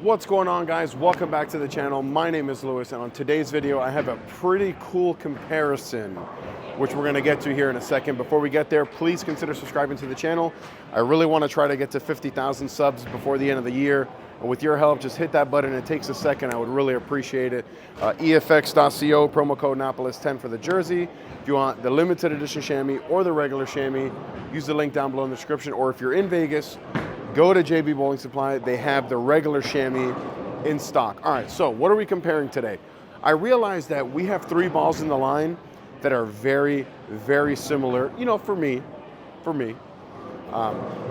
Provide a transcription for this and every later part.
What's going on, guys? Welcome back to the channel. My name is Lewis, and on today's video I have a pretty cool comparison which we're going to get to here in a second. Before we get there, please consider subscribing to the channel. I really want to try to get to 50,000 subs before the end of the year, and with your help, just hit that button. It takes a second. I would really appreciate it. EFX.co, promo code Napoles 10 for the jersey. If you want the limited edition chamois or the regular chamois, use the link down below in the description, or if you're in Vegas, go to JB Bowling Supply. They have the regular chamois in stock. All right, so what are we comparing today? I realized that we have 3 balls in the line that are very, very similar, you know, for me.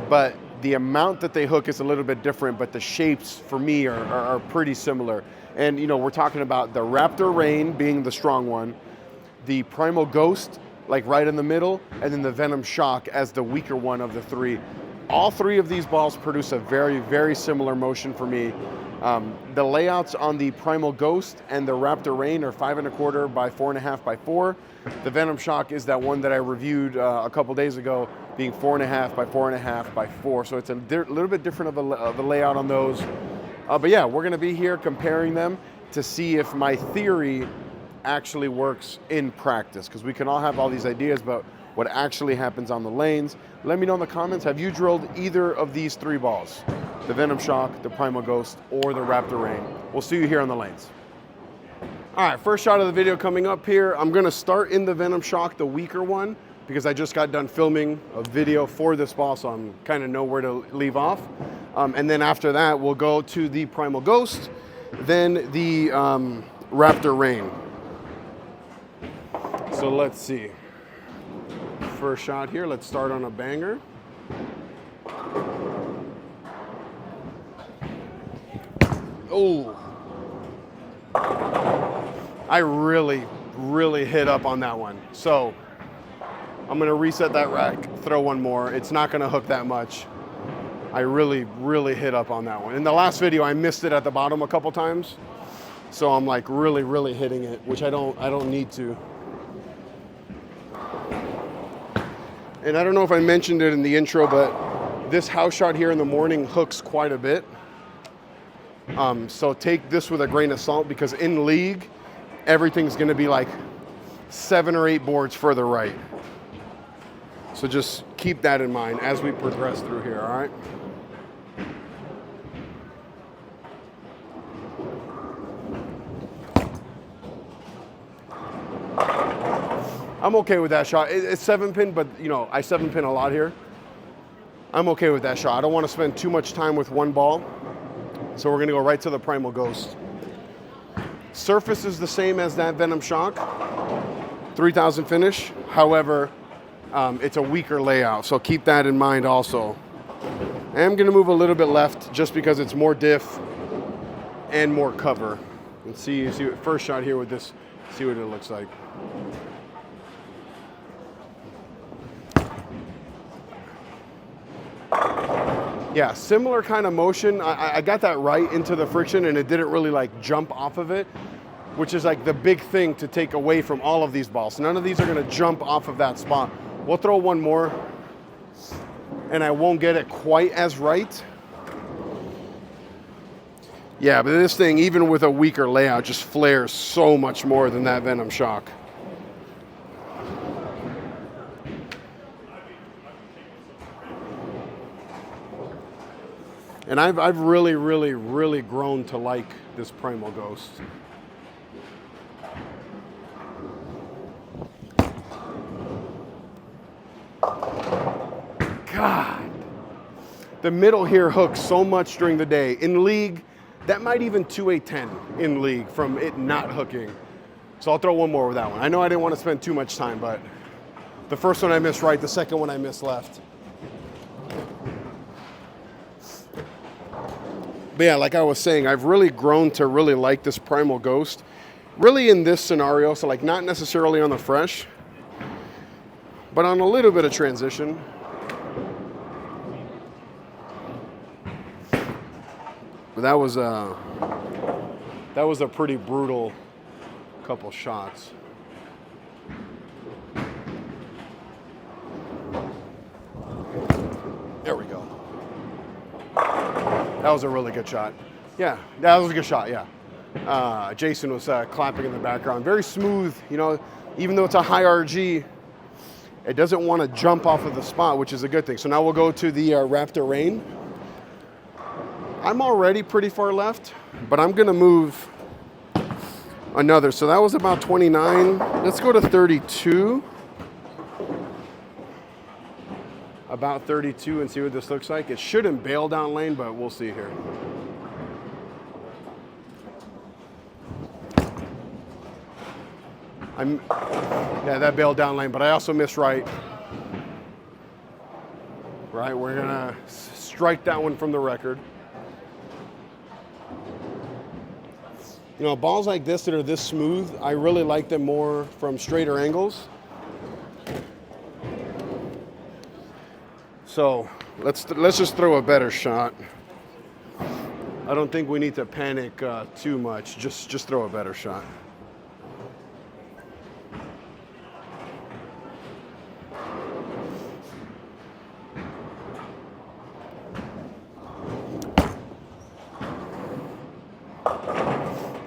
But the amount that they hook is a little bit different, but the shapes for me are pretty similar. And, you know, we're talking about the Raptor Rain being the strong one, the Primal Ghost, like right in the middle, and then the Venom Shock as the weaker one of the 3. All 3 of these balls produce a very, very similar motion for me. The layouts on the Primal Ghost and the Raptor Rain are 5 1/4 by 4 1/2 by 4. The Venom Shock is that one that I reviewed a couple days ago, being 4 1/2 by 4 1/2 by 4. So it's a little bit different of a layout on those. But yeah, we're gonna be here comparing them to see if my theory actually works in practice, because we can all have all these ideas, but what actually happens on the lanes. Let me know in the comments, have you drilled either of these 3 balls? The Venom Shock, the Primal Ghost, or the Raptor Rain? We'll see you here on the lanes. All right, first shot of the video coming up here. I'm gonna start in the Venom Shock, the weaker one, because I just got done filming a video for this ball, so I'm kind of know where to leave off. And then after that, we'll go to the Primal Ghost, then the Raptor Rain. So let's see. First shot here, let's start on a banger. Oh, I really hit up on that one. So I'm gonna reset that rack, throw one more. It's not gonna hook that much. I really hit up on that one. In the last video, I missed it at the bottom a couple times. So I'm like really hitting it, which I don't need to. And I don't know if I mentioned it in the intro, but this house shot here in the morning hooks quite a bit. So take this with a grain of salt, because in league, everything's gonna be like 7 or 8 boards further right. So just keep that in mind as we progress through here, all right? I'm okay with that shot. It's 7-pin, but you know, I 7-pin a lot here. I'm okay with that shot. I don't want to spend too much time with one ball. So we're gonna go right to the Primal Ghost. Surface is the same as that Venom Shock, 3000 finish. However, it's a weaker layout, so keep that in mind also. I'm gonna move a little bit left just because it's more diff and more cover. And see first shot here with this, see what it looks like. Yeah, similar kind of motion. I got that right into the friction, and it didn't really like jump off of it, which is like the big thing to take away from all of these balls. None of these are gonna jump off of that spot. We'll throw one more, and I won't get it quite as right. Yeah, but this thing, even with a weaker layout, just flares so much more than that Venom Shock. And I've really grown to like this Primal Ghost. God, the middle here hooks so much during the day. In league, that might even 2-8-10 in league from it not hooking. So I'll throw one more with that one. I know I didn't want to spend too much time, but the first one I missed right, the second one I missed left. But yeah, like I was saying, I've really grown to really like this Primal Ghost. Really in this scenario, so like not necessarily on the fresh, but on a little bit of transition. But that was a pretty brutal couple shots. There we go. That was a really good shot. Yeah, that was a good shot, yeah. Jason was clapping in the background. Very smooth, you know, even though it's a high RG, it doesn't want to jump off of the spot, which is a good thing. So now we'll go to the Raptor Rain. I'm already pretty far left, but I'm gonna move another. So that was about 29. Let's go to 32. About 32 and see what this looks like. It shouldn't bail down lane, but we'll see here. Yeah, that bailed down lane, but I also missed right. Right, we're gonna strike that one from the record. You know, balls like this that are this smooth, I really like them more from straighter angles. So let's just throw a better shot. I don't think we need to panic too much. Just throw a better shot.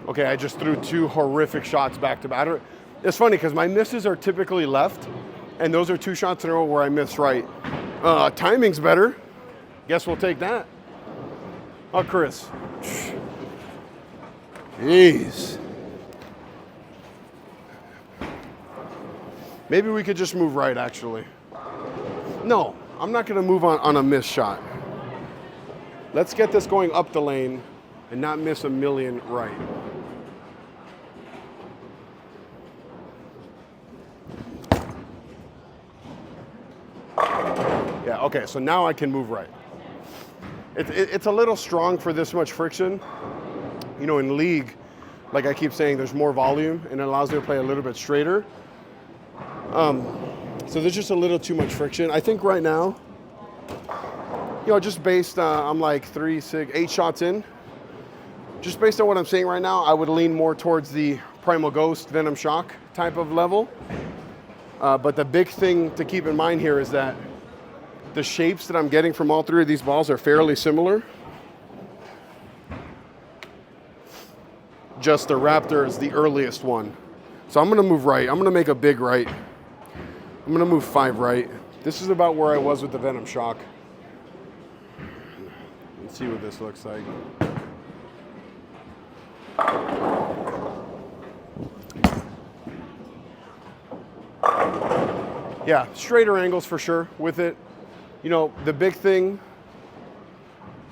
Okay, I just threw two horrific shots back to back. It's funny because my misses are typically left, and those are two shots in a row where I miss right. Timing's better. Guess we'll take that. Oh, Chris. Jeez. Maybe we could just move right, actually. No, I'm not going to move on a missed shot. Let's get this going up the lane and not miss a million right. Yeah, okay, so now I can move right. It's a little strong for this much friction. You know, in league, like I keep saying, there's more volume and it allows me to play a little bit straighter. So there's just a little too much friction. I think right now, you know, just based, I'm like 3, 6, 8 shots in. Just based on what I'm saying right now, I would lean more towards the Primal Ghost, Venom Shock type of level. But the big thing to keep in mind here is that the shapes that I'm getting from all three of these balls are fairly similar. Just the Raptor is the earliest one. So I'm gonna move right. I'm gonna make a big right. I'm gonna move 5 right. This is about where I was with the Venom Shock. Let's see what this looks like. Yeah, straighter angles for sure with it. You know, the big thing,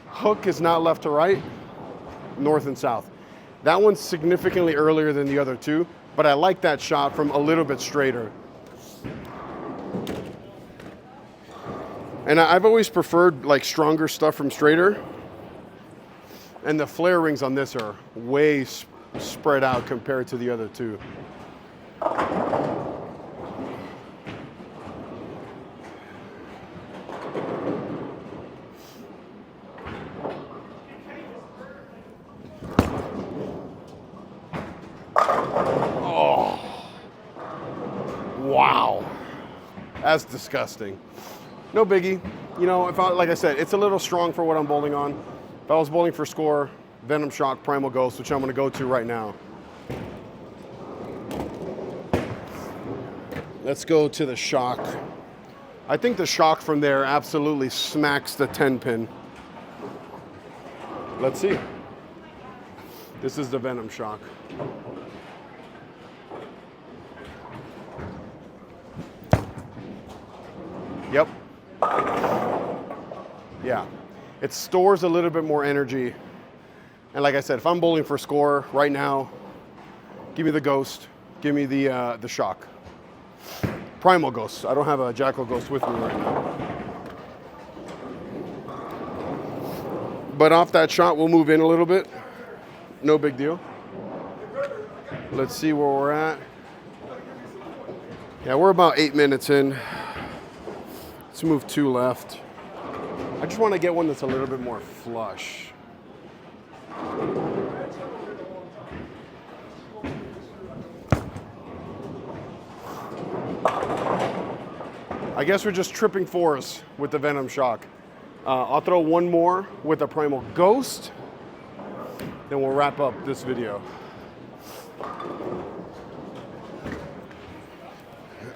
hook is not left to right, north and south. That one's significantly earlier than the other two, but I like that shot from a little bit straighter. And I've always preferred like stronger stuff from straighter. And the flare rings on this are way spread out compared to the other two. Wow, that's disgusting. No biggie. You know, like I said, it's a little strong for what I'm bowling on. If I was bowling for score, Venom Shock, Primal Ghost, which I'm going to go to right now. Let's go to the Shock. I think the Shock from there absolutely smacks the 10 pin. Let's see. This is the Venom Shock. Yep. Yeah. It stores a little bit more energy. And like I said, if I'm bowling for score right now, give me the Ghost, give me the Shock. Primal Ghost. I don't have a Jackal Ghost with me right now. But off that shot, we'll move in a little bit. No big deal. Let's see where we're at. Yeah, we're about 8 minutes in. Let's move 2 left. I just want to get one that's a little bit more flush. I guess we're just tripping 4s with the Venom Shock. I'll throw one more with the Primal Ghost. then we'll wrap up this video.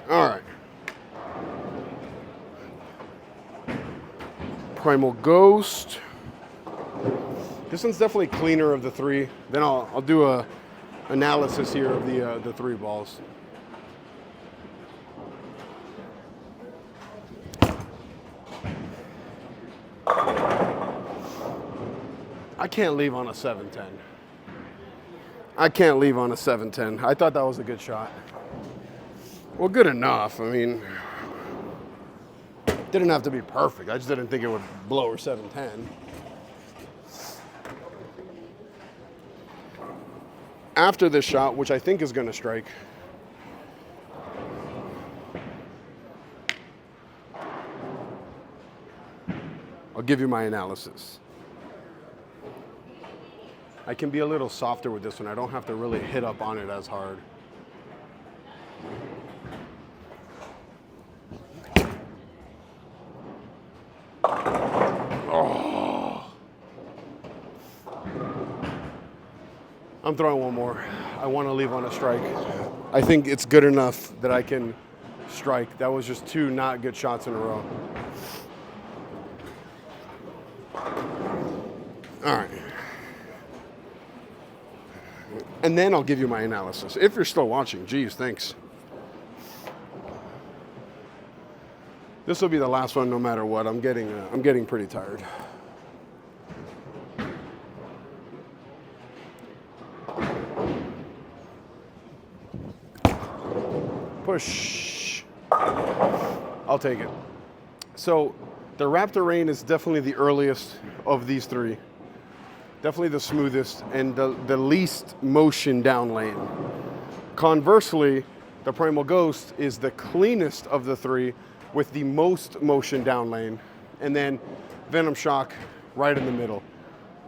All right. Primal Ghost. This one's definitely cleaner of the three. Then I'll do a analysis here of the three balls. I can't leave on a 7-10. I can't leave on a 7-10. I thought that was a good shot. Well, good enough. I mean, didn't have to be perfect. I just didn't think it would blow her 7-10. After this shot, which I think is going to strike, I'll give you my analysis. I can be a little softer with this one. I don't have to really hit up on it as hard. Oh. I'm throwing one more. I want to leave on a strike. I think it's good enough that I can strike. That was just two not good shots in a row. All right. And then I'll give you my analysis. If you're still watching, geez, thanks. This will be the last one no matter what. I'm getting pretty tired. Push. I'll take it. So the Raptor Rain is definitely the earliest of these three. Definitely the smoothest and the least motion down lane. Conversely, the Primal Ghost is the cleanest of the three with the most motion down lane. And then Venom Shock right in the middle.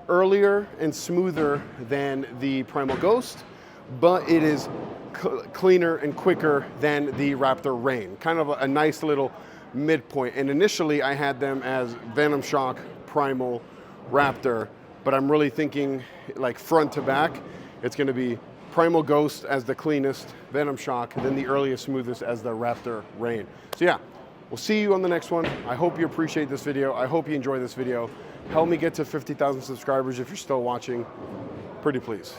Earlier and smoother than the Primal Ghost, but it is cleaner and quicker than the Raptor Rain. Kind of a nice little midpoint. And initially I had them as Venom Shock, Primal, Raptor. But I'm really thinking like front to back. It's gonna be Primal Ghost as the cleanest, Venom Shock, then the earliest, smoothest as the Raptor Rain. So yeah, we'll see you on the next one. I hope you appreciate this video. I hope you enjoy this video. Help me get to 50,000 subscribers if you're still watching. Pretty please.